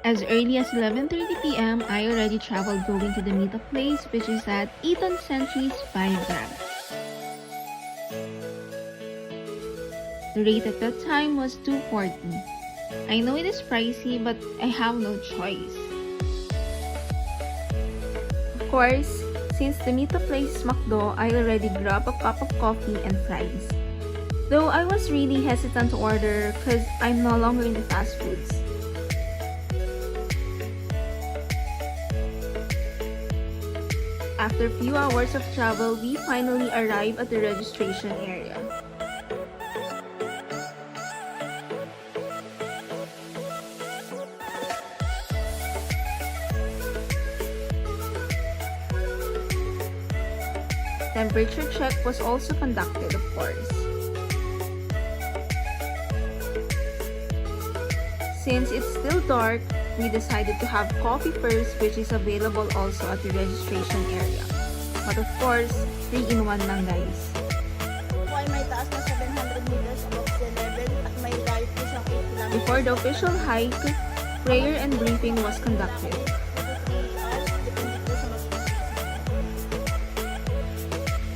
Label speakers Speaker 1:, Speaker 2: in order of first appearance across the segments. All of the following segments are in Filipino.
Speaker 1: As early as 11:30 p.m., I already traveled going to the meetup place, which is at Eton Century's 5 gram. The rate at that time was $240. I know it is pricey, but I have no choice. Of course, since the meetup place is McDo, I already grabbed a cup of coffee and fries. Though I was really hesitant to order because I'm no longer into fast foods. After a few hours of travel, we finally arrived at the registration area. Temperature check was also conducted, of course. Since it's still dark, we decided to have coffee first, which is available also at the registration area. But of course, 3-in-1 lang guys.
Speaker 2: Ay may taas na 700 meters above sea level at may dive po siyang 8 kilometers.
Speaker 1: Before the official hike, prayer and briefing was conducted.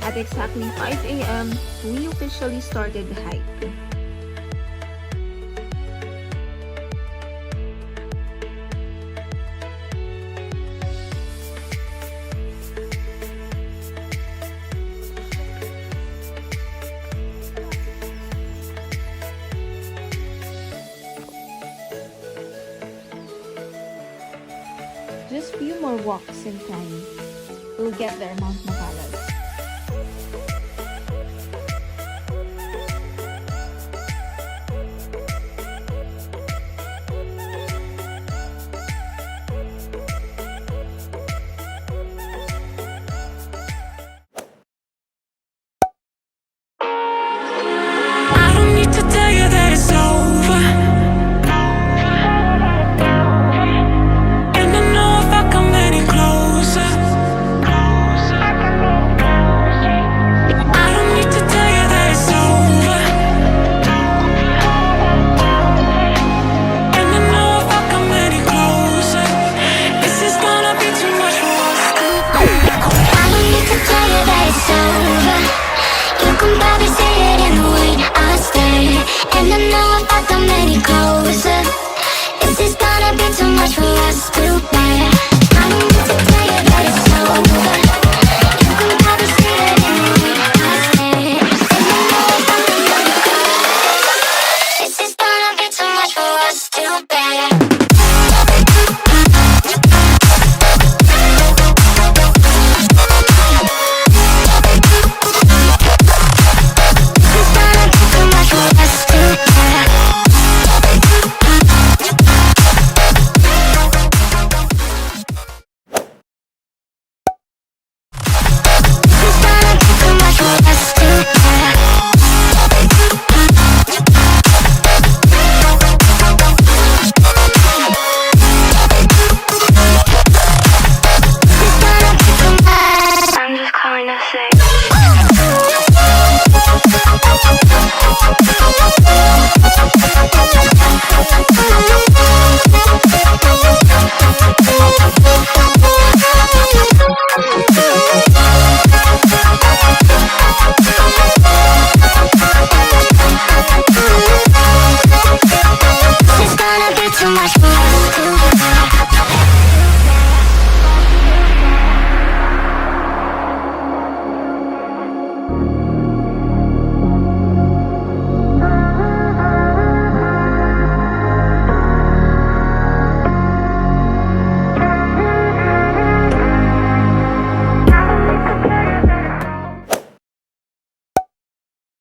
Speaker 1: At exactly 5 a.m., we officially started the hike. Just few more walks and climb. We'll get there, Mount Mapalad.
Speaker 3: I don't need to tell you that it's over.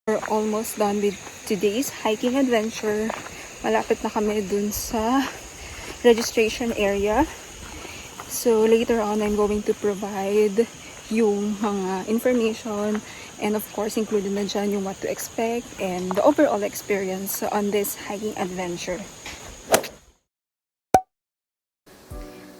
Speaker 1: We're almost done with today's hiking adventure. Malapit na kami dun sa registration area. So later on, I'm going to provide yung mga information and of course included na dyan yung what to expect and the overall experience on this hiking adventure.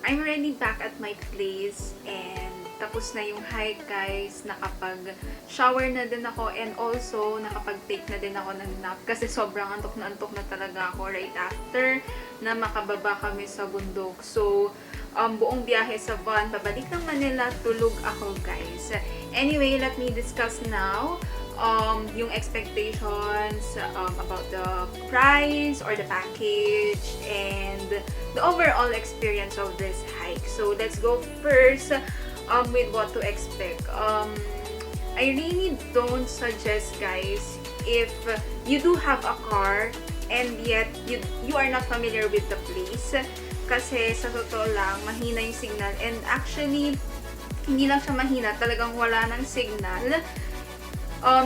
Speaker 1: I'm already back at my place and tapos na yung hike guys, nakapag-shower na din ako and also nakapag-take na din ako ng nap kasi sobrang antok na talaga ako right after na makababa kami sa bundok. So, buong biyahe sa van, pabalik ng Manila, tulog ako guys. Anyway, let me discuss now yung expectations about the price or the package and the overall experience of this hike. So let's go first with what to expect. I really don't suggest guys if you do have a car and yet you are not familiar with the place, kasi sa totoo lang mahina yung signal, and actually hindi lang siya mahina, talagang wala ng signal.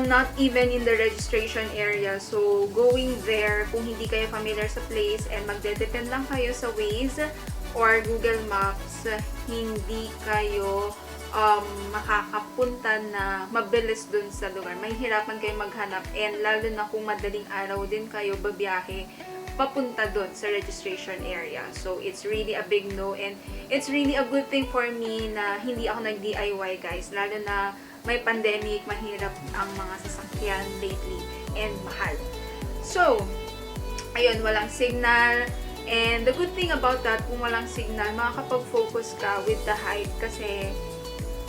Speaker 1: Not even in the registration area. So, going there, kung hindi kayo familiar sa place and magde-depend lang kayo sa Waze or Google Maps, hindi kayo makakapunta na mabilis dun sa lugar. Mahihirapan kayo maghanap, and lalo na kung madaling araw din kayo babiyahe papunta dun sa registration area. So, it's really a big no, and it's really a good thing for me na hindi ako nag-DIY guys, lalo na may pandemic, mahirap ang mga sasakyan lately, and mahal. So, ayun, walang signal. And the good thing about that, kung walang signal, makakapag-focus ka with the hike kasi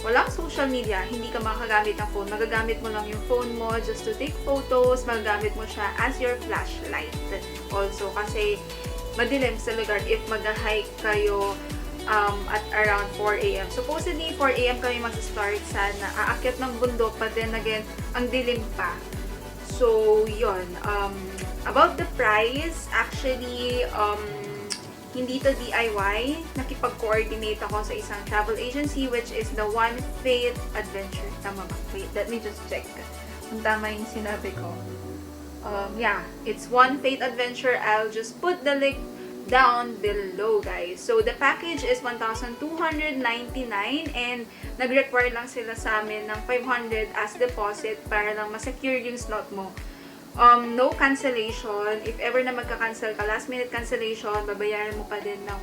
Speaker 1: walang social media, hindi ka makagamit ng phone. Magagamit mo lang yung phone mo just to take photos, magagamit mo siya as your flashlight. Also, kasi madilim sa lugar if mag-hike kayo at around 4 a.m. Supposedly, 4 a.m. kami mag-start sana. Aakyat ng bundok, but then again, ang dilim pa. So, yun. About the price, actually, hindi to DIY. Nakipag-coordinate ako sa isang travel agency, which is the One Faith Adventure. Tama ba? Wait, let me just check kung tama yung sinabi ko. Yeah, it's One Faith Adventure. I'll just put the link down below guys. So the package is 1,299 and nag-require lang sila sa amin ng 500 as deposit para lang ma-secure yung slot mo. No cancellation. If ever na magka-cancel ka, last minute cancellation, babayaran mo pa din ng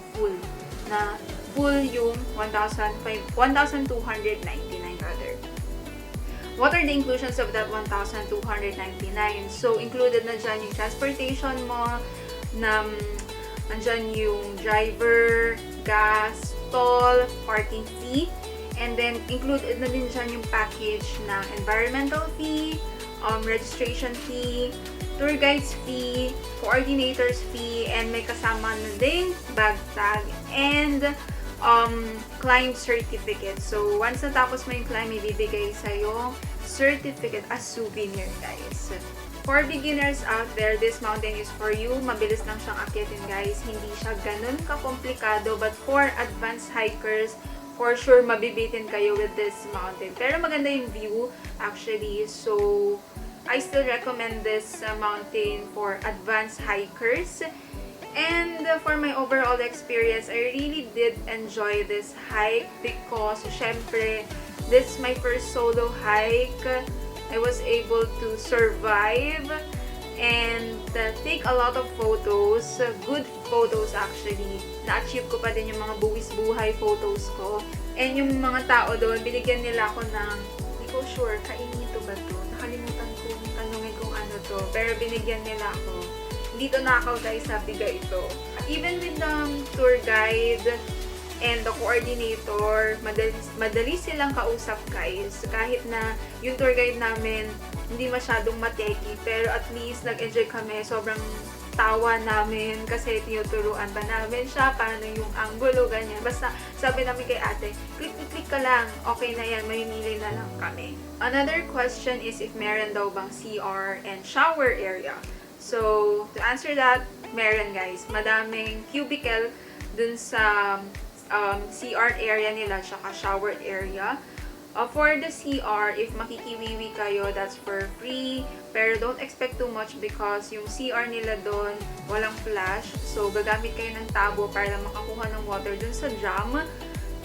Speaker 1: full yung 1,299 rather. What are the inclusions of that 1,299? So included na dyan yung transportation mo, nandyan yung driver, gas, toll, parking fee, and then included na din dyan yung package ng environmental fee, registration fee, tour guides fee, coordinators fee, and may kasama na din Bagtag and climb certificate. So once natapos mo yung climb, ibibigay sa'yo certificate as souvenir guys. For beginners out there, this mountain is for you. Mabilis lang siyang akyatin guys. Hindi siya ganun ka-komplikado. But for advanced hikers, for sure mabibitin kayo with this mountain. Pero maganda yung view actually. So, I still recommend this mountain for advanced hikers. And for my overall experience, I really did enjoy this hike because syempre, this is my first solo hike. I was able to survive and take a lot of photos, good photos actually. Na-achieve ko pa din yung mga buwis-buhay photos ko. And yung mga tao doon, binigyan nila ako ng, hindi ko sure, kainito ba to? Nakalimutan ko yung tanungin kung ano to. Pero binigyan nila ako. Dito na ako guys, bigay ito. Even with the tour guide and the coordinator, madali silang kausap guys. Kahit na yung tour guide namin hindi masyadong mateki, pero at least nag-enjoy kami. Sobrang tawa namin kasi tinuturuan pa namin siya paano yung angulo, ganyan. Basta sabi namin kay ate, click ka lang, okay na yan, mamimili na lang kami. Another question is if meron daw bang CR and shower area. So, to answer that, meron guys. Madaming cubicle dun sa CR area nila, tsaka shower area. For the CR, if makikiwiwi kayo, that's for free. Pero don't expect too much because yung CR nila doon, walang flash. So, gagamit kayo ng tabo para makakuha ng water dun sa drum.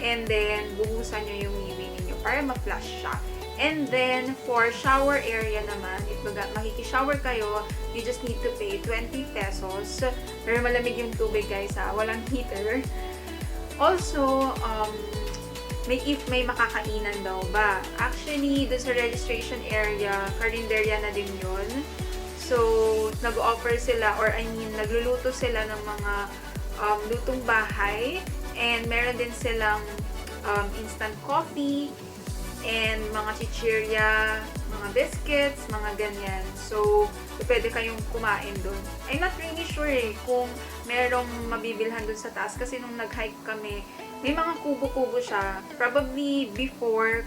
Speaker 1: And then, buhusan nyo yung wiwi ninyo para ma-flash siya. And then, for shower area naman, if makikishower kayo, you just need to pay 20 pesos. Pero malamig yung tubig guys ha, walang heater. Also, if may makakainan daw ba. Actually, doon sa registration area, karinderya na din yun. So, nag-offer sila, or I mean, nagluluto sila ng mga lutong bahay. And meron din silang instant coffee, and mga chichirya, mga biscuits, mga ganyan. So, pwede kayong kumain doon. I'm not really sure kung merong mabibilhan doon sa taas kasi nung nag-hike kami, may mga kubo-kubo siya. Probably before,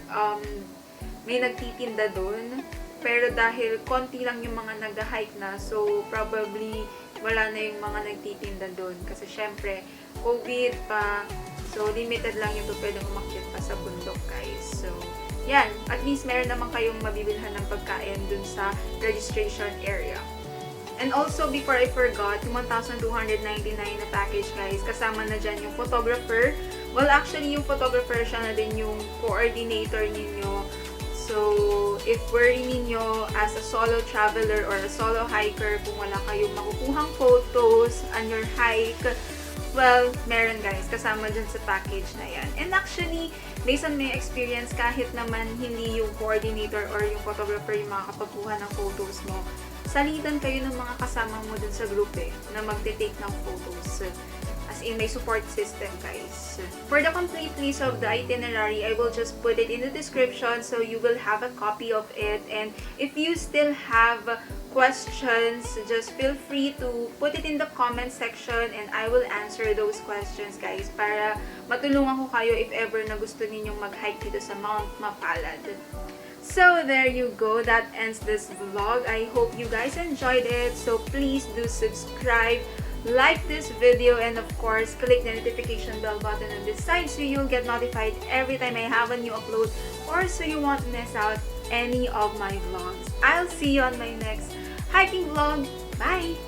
Speaker 1: may nagtitinda doon. Pero dahil konti lang yung mga nag-hike na, so probably wala na yung mga nagtitinda doon. Kasi syempre, COVID pa, so limited lang yung pwedeng umakyat pa sa bundok, guys. So, yan. At least meron naman kayong mabibilhan ng pagkain dun sa registration area. And also, before I forgot, yung 1,299 na package, guys, kasama na dyan yung photographer. Well, actually, yung photographer siya na din yung coordinator ninyo. So, if worry ninyo as a solo traveler or a solo hiker, kung wala kayong makukuhang photos on your hike, well, meron guys, kasama dyan sa package na yan. And actually, based on my experience, kahit naman hindi yung coordinator or yung photographer yung makakapagkuha ng photos mo, salitan kayo ng mga kasama mo dun sa group na magte-take ng photos. As in, may support system, guys. For the complete list of the itinerary, I will just put it in the description so you will have a copy of it. And if you still have questions, just feel free to put it in the comment section and I will answer those questions, guys, para matulungan ko kayo if ever na gusto ninyong mag-hike dito sa Mount Mapalad. So, there you go. That ends this vlog. I hope you guys enjoyed it. So, please do subscribe, like this video, and of course, click the notification bell button on this side so you'll get notified every time I have a new upload or so you won't miss out any of my vlogs. I'll see you on my next hiking vlog. Bye!